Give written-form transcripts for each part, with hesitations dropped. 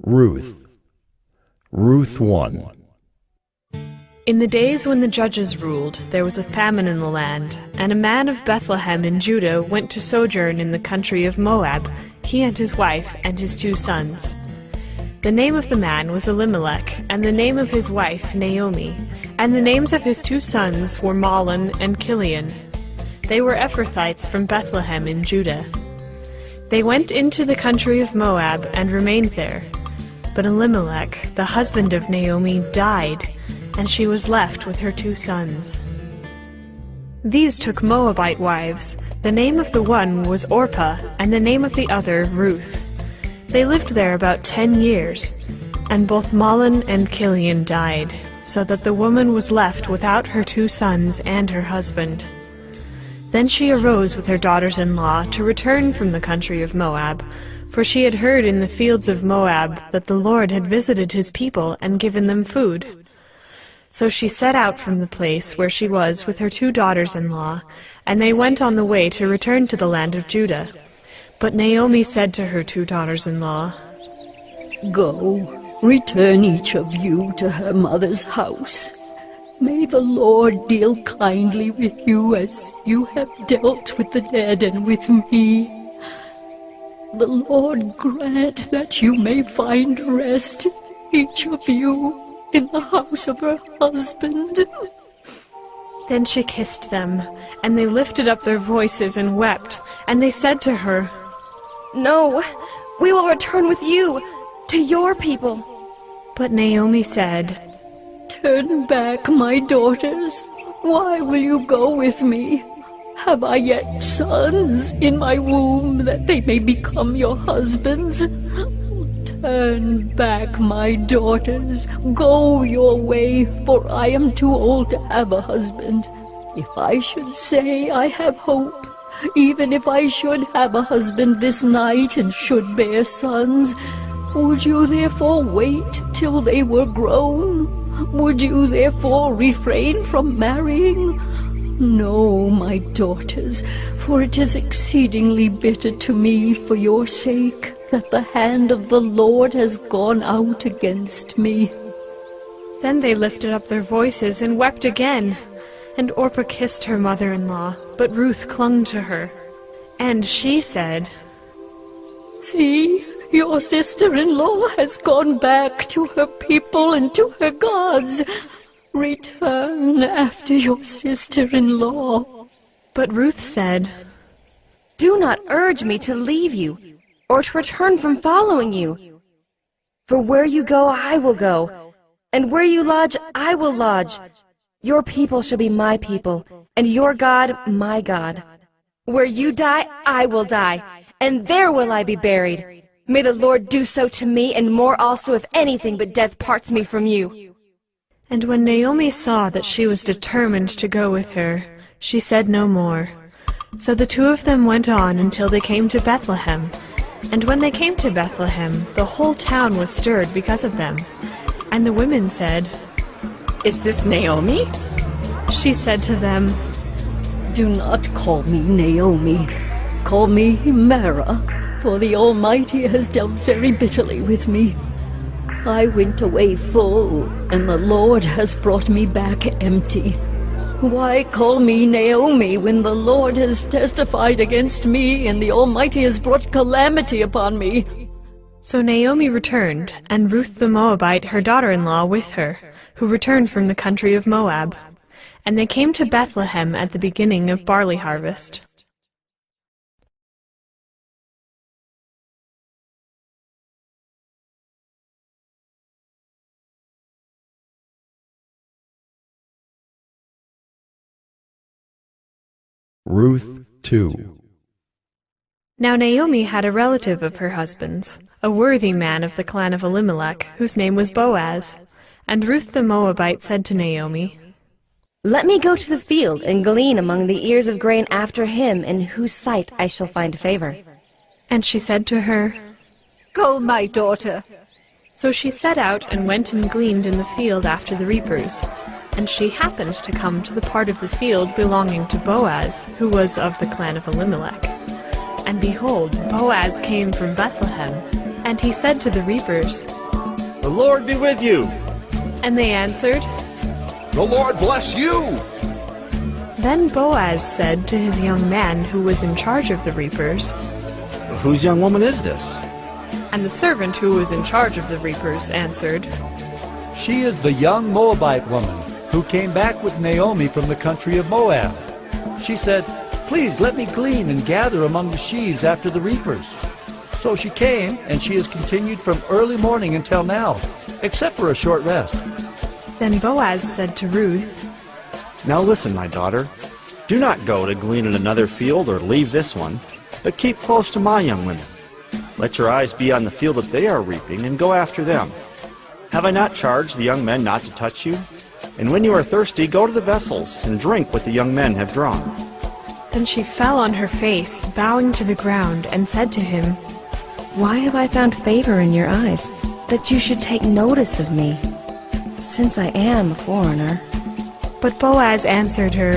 Ruth. Ruth 1. In the days when the judges ruled, there was a famine in the land, and a man of Bethlehem in Judah went to sojourn in the country of Moab, he and his wife and his 2 sons. The name of the man was Elimelech, and the name of his wife Naomi, and the names of his 2 sons were Mahlon and Chilion. They were Ephrathites from Bethlehem in Judah. They went into the country of Moab and remained there. But Elimelech, the husband of Naomi, died, and she was left with her 2 sons. These took Moabite wives. The name of the one was Orpah, and the name of the other Ruth. They lived there about 10 years, and both Mahlon and Chilion died, so that the woman was left without her 2 sons and her husband. Then she arose with her daughters-in-law to return from the country of Moab, for she had heard in the fields of Moab that the Lord had visited his people and given them food. So she set out from the place where she was with her 2 daughters-in-law, and they went on the way to return to the land of Judah. But Naomi said to her 2 daughters-in-law, "Go, return each of you to her mother's house. May the Lord deal kindly with you as you have dealt with the dead and with me. The Lord grant that you may find rest, each of you, in the house of her husband." Then she kissed them, and they lifted up their voices and wept, and they said to her, "No, we will return with you to your people." But Naomi said, "Turn back, my daughters. Why will you go with me? Have I yet sons in my womb that they may become your husbands? Turn back, my daughters. Go your way, for I am too old to have a husband. If I should say I have hope, even if I should have a husband this night and should bear sons, would you therefore wait till they were grown? Would you therefore refrain from marrying? No, my daughters, for it is exceedingly bitter to me for your sake that the hand of the Lord has gone out against me." Then they lifted up their voices and wept again. And Orpah kissed her mother-in-law, but Ruth clung to her. And she said, "See, your sister-in-law has gone back to her people and to her gods. Return after your sister-in-law." But Ruth said, "Do not urge me to leave you, or to return from following you. For where you go, I will go, and where you lodge, I will lodge. Your people shall be my people, and your God, my God. Where you die, I will die, and there will I be buried. May the Lord do so to me, and more also, if anything but death parts me from you." And when Naomi saw that she was determined to go with her, she said no more. So the 2 of them went on until they came to Bethlehem. And when they came to Bethlehem, the whole town was stirred because of them. And the women said, "Is this Naomi?" She said to them, "Do not call me Naomi. Call me Mara, for the Almighty has dealt very bitterly with me. I went away full, and the Lord has brought me back empty. Why call me Naomi when the Lord has testified against me, and the Almighty has brought calamity upon me?" So Naomi returned, and Ruth the Moabite, her daughter-in-law, with her, who returned from the country of Moab. And they came to Bethlehem at the beginning of barley harvest. Ruth 2. Now Naomi had a relative of her husband's, a worthy man of the clan of Elimelech, whose name was Boaz. And Ruth the Moabite said to Naomi, "Let me go to the field and glean among the ears of grain after him in whose sight I shall find favor." And she said to her, "Go, my daughter." So she set out and went and gleaned in the field after the reapers. And she happened to come to the part of the field belonging to Boaz, who was of the clan of Elimelech. And behold, Boaz came from Bethlehem, And he said to the reapers, The Lord be with you. and they answered. The Lord bless you. Then Boaz said to his young man who was in charge of the reapers, Whose young woman is this? and the servant who was in charge of the reapers answered, She is the young Moabite woman who came back with Naomi from the country of Moab. She said, Please let me glean and gather among the sheaves after the reapers. So she came, and she has continued from early morning until now, except for a short rest. Then Boaz said to Ruth, Now listen, my daughter. Do not go to glean in another field or leave this one, but keep close to my young women. Let your eyes be on the field that they are reaping, and go after them. Have I not charged the young men not to touch you? And when you are thirsty, go to the vessels, and drink what the young men have drawn. Then she fell on her face, bowing to the ground, and said to him, Why have I found favor in your eyes, that you should take notice of me, since I am a foreigner? But Boaz answered her,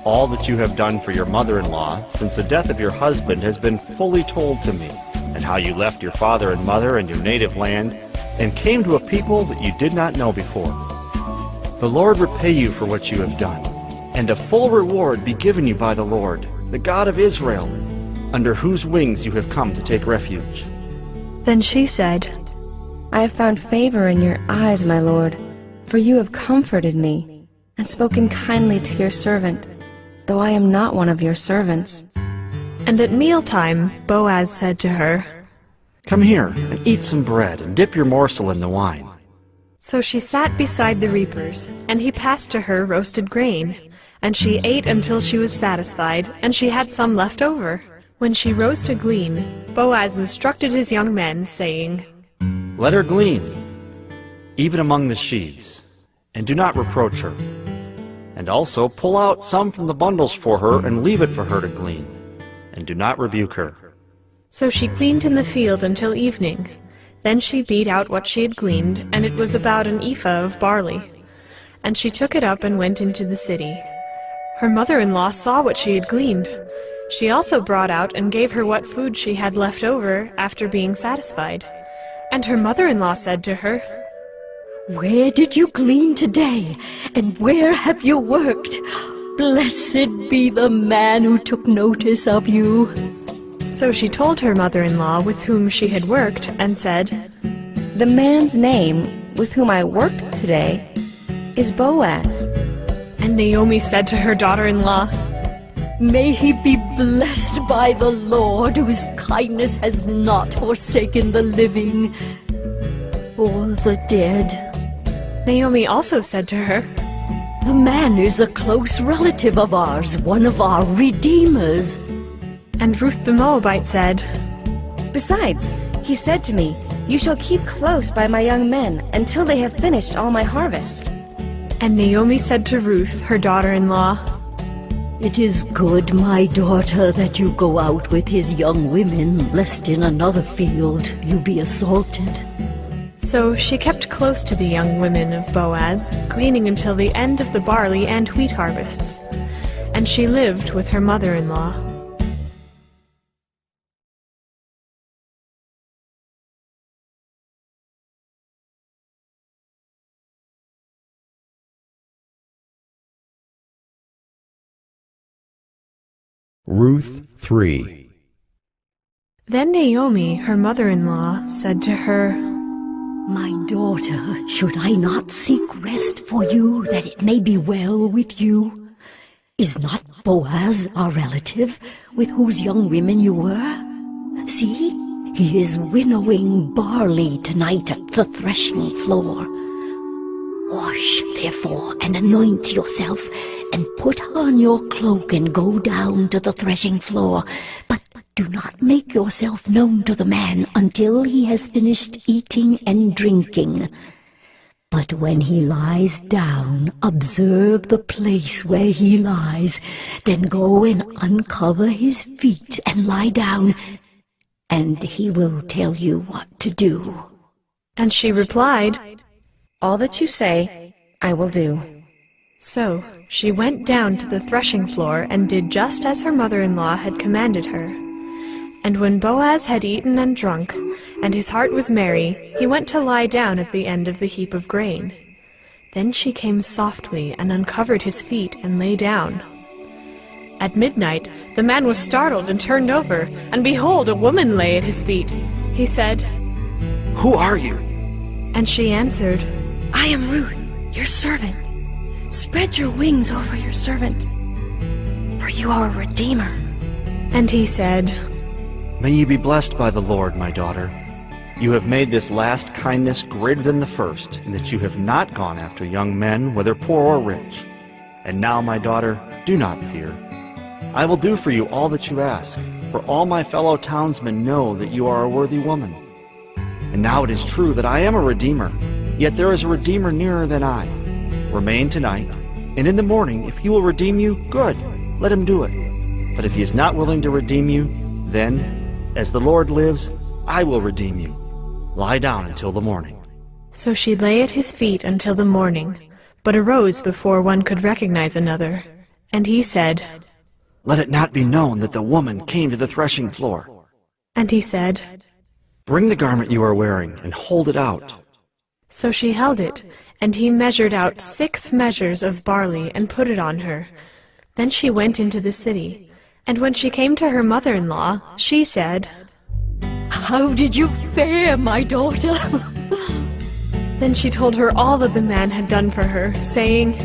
All that you have done for your mother-in-law since the death of your husband has been fully told to me, and how you left your father and mother and your native land, and came to a people that you did not know before. The Lord repay you for what you have done, and a full reward be given you by the Lord, the God of Israel, under whose wings you have come to take refuge. Then she said, I have found favor in your eyes, my lord, for you have comforted me, and spoken kindly to your servant, though I am not one of your servants. And at mealtime Boaz said to her, Come here, and eat some bread, and dip your morsel in the wine. So she sat beside the reapers, and he passed to her roasted grain. And she ate until she was satisfied, and she had some left over. When she rose to glean, Boaz instructed his young men, saying, Let her glean, even among the sheaves, and do not reproach her. And also pull out some from the bundles for her, and leave it for her to glean, and do not rebuke her. So she gleaned in the field until evening. Then she beat out what she had gleaned, and it was about an ephah of barley. And she took it up and went into the city. Her mother-in-law saw what she had gleaned. She also brought out and gave her what food she had left over after being satisfied. And her mother-in-law said to her, Where did you glean today, and where have you worked? Blessed be the man who took notice of you. So she told her mother-in-law with whom she had worked, and said, The man's name with whom I worked today is Boaz. And Naomi said to her daughter-in-law, May he be blessed by the Lord, whose kindness has not forsaken the living or the dead. Naomi also said to her, The man is a close relative of ours, one of our redeemers. And Ruth the Moabite said, Besides, he said to me, You shall keep close by my young men until they have finished all my harvest. And Naomi said to Ruth, her daughter-in-law, It is good, my daughter, that you go out with his young women, lest in another field you be assaulted. So she kept close to the young women of Boaz, gleaning until the end of the barley and wheat harvests. And she lived with her mother-in-law. Ruth 3. Then Naomi, her mother-in-law, said to her, My daughter, should I not seek rest for you, that it may be well with you? Is not Boaz our relative, with whose young women you were? See, he is winnowing barley tonight at the threshing floor. Wash, therefore, and anoint yourself, and put on your cloak and go down to the threshing floor. But do not make yourself known to the man until he has finished eating and drinking. But when he lies down, observe the place where he lies. Then go and uncover his feet and lie down, and he will tell you what to do. And she replied, All that you say, I will do. So she went down to the threshing floor and did just as her mother-in-law had commanded her. And when Boaz had eaten and drunk, and his heart was merry, he went to lie down at the end of the heap of grain. Then she came softly and uncovered his feet and lay down. At midnight the man was startled and turned over, and behold, a woman lay at his feet. He said, "Who are you?" And she answered, I am Ruth, your servant. Spread your wings over your servant, for you are a redeemer. And he said, May you be blessed by the Lord, my daughter. You have made this last kindness greater than the first, in that you have not gone after young men, whether poor or rich. And now, my daughter, do not fear. I will do for you all that you ask, for all my fellow townsmen know that you are a worthy woman. And now it is true that I am a redeemer, yet there is a redeemer nearer than I. Remain tonight, and in the morning, if he will redeem you, good, let him do it. But if he is not willing to redeem you, then, as the Lord lives, I will redeem you. Lie down until the morning. So she lay at his feet until the morning, but arose before one could recognize another. And he said, Let it not be known that the woman came to the threshing floor. And he said, Bring the garment you are wearing, and hold it out. So she held it, and he measured out 6 measures of barley and put it on her. Then she went into the city. And when she came to her mother-in-law, she said, How did you fare, my daughter? Then she told her all that the man had done for her, saying,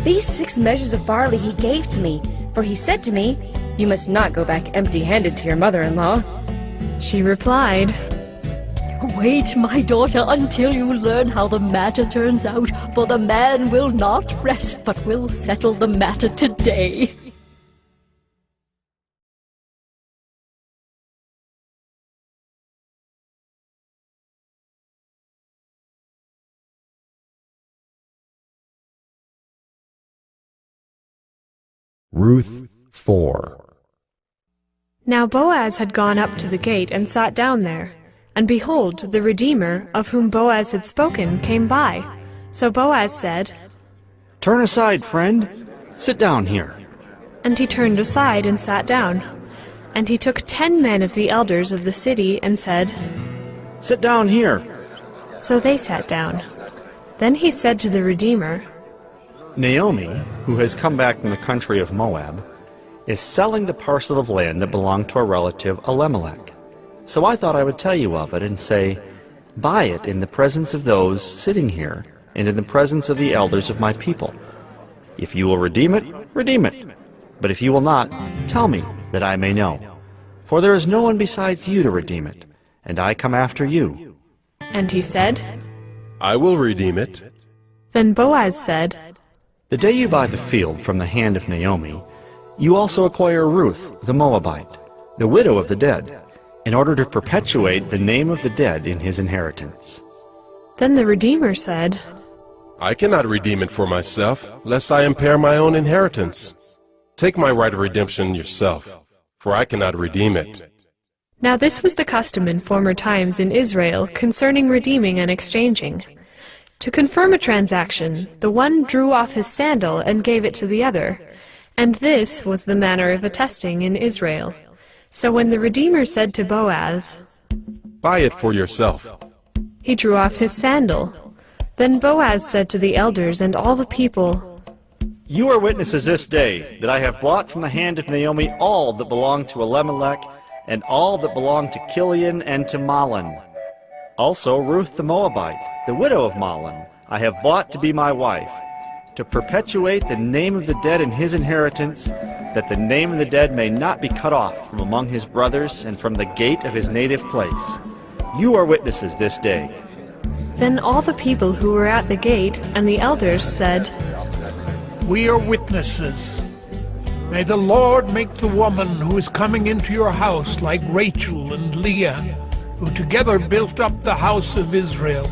These 6 measures of barley he gave to me, for he said to me, You must not go back empty-handed to your mother-in-law. She replied, Wait, my daughter, until you learn how the matter turns out, for the man will not rest, but will settle the matter today. Ruth 4. Now Boaz had gone up to the gate and sat down there. And behold, the Redeemer, of whom Boaz had spoken, came by. So Boaz said, Turn aside, friend. Sit down here. And he turned aside and sat down. And he took 10 men of the elders of the city and said, Sit down here. So they sat down. Then he said to the Redeemer, Naomi, who has come back from the country of Moab, is selling the parcel of land that belonged to a relative, Elimelech. So I thought I would tell you of it and say, Buy it in the presence of those sitting here, and in the presence of the elders of my people. If you will redeem it, redeem it. But if you will not, tell me, that I may know. For there is no one besides you to redeem it, and I come after you. And he said, I will redeem it. Then Boaz said, The day you buy the field from the hand of Naomi, you also acquire Ruth the Moabite, the widow of the dead, in order to perpetuate the name of the dead in his inheritance. Then the Redeemer said, I cannot redeem it for myself, lest I impair my own inheritance. Take my right of redemption yourself, for I cannot redeem it. Now this was the custom in former times in Israel concerning redeeming and exchanging. To confirm a transaction, the one drew off his sandal and gave it to the other, and this was the manner of attesting in Israel. So when the Redeemer said to Boaz, Buy it for yourself, he drew off his sandal. Then Boaz said to the elders and all the people, You are witnesses this day that I have bought from the hand of Naomi all that belonged to Elimelech, and all that belonged to Chilion and to Mahlon. Also Ruth the Moabite, the widow of Mahlon, I have bought to be my wife, to perpetuate the name of the dead in his inheritance, that the name of the dead may not be cut off from among his brothers and from the gate of his native place. You are witnesses this day. Then all the people who were at the gate and the elders said, We are witnesses. May the Lord make the woman who is coming into your house like Rachel and Leah, who together built up the house of Israel.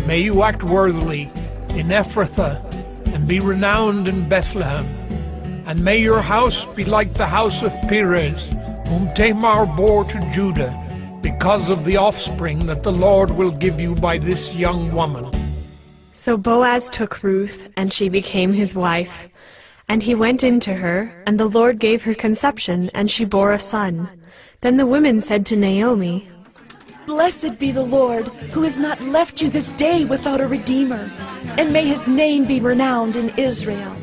May you act worthily in Ephrathah, and be renowned in Bethlehem. And may your house be like the house of Perez, whom Tamar bore to Judah, because of the offspring that the Lord will give you by this young woman. So Boaz took Ruth, and she became his wife. And he went in to her, and the Lord gave her conception, and she bore a son. Then the women said to Naomi, Blessed be the Lord, who has not left you this day without a redeemer, and may his name be renowned in Israel.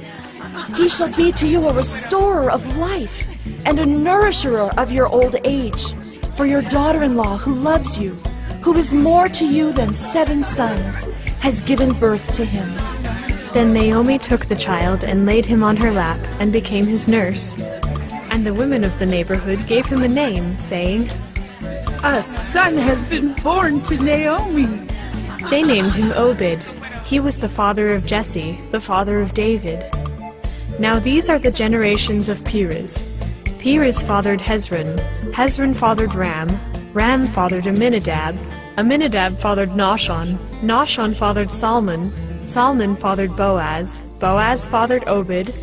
He shall be to you a restorer of life, and a nourisher of your old age, for your daughter-in-law who loves you, who is more to you than 7 sons, has given birth to him. Then Naomi took the child and laid him on her lap, and became his nurse. And the women of the neighborhood gave him a name, saying, A son has been born to Naomi. They named him Obed. He was the father of Jesse, the father of David. Now these are the generations of Perez. Perez fathered Hezron. Hezron fathered Ram. Ram fathered Amminadab. Amminadab fathered Nahshon. Nahshon fathered Salmon. Salmon fathered Boaz. Boaz fathered Obed.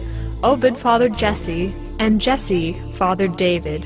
Obed fathered Jesse. And Jesse fathered David.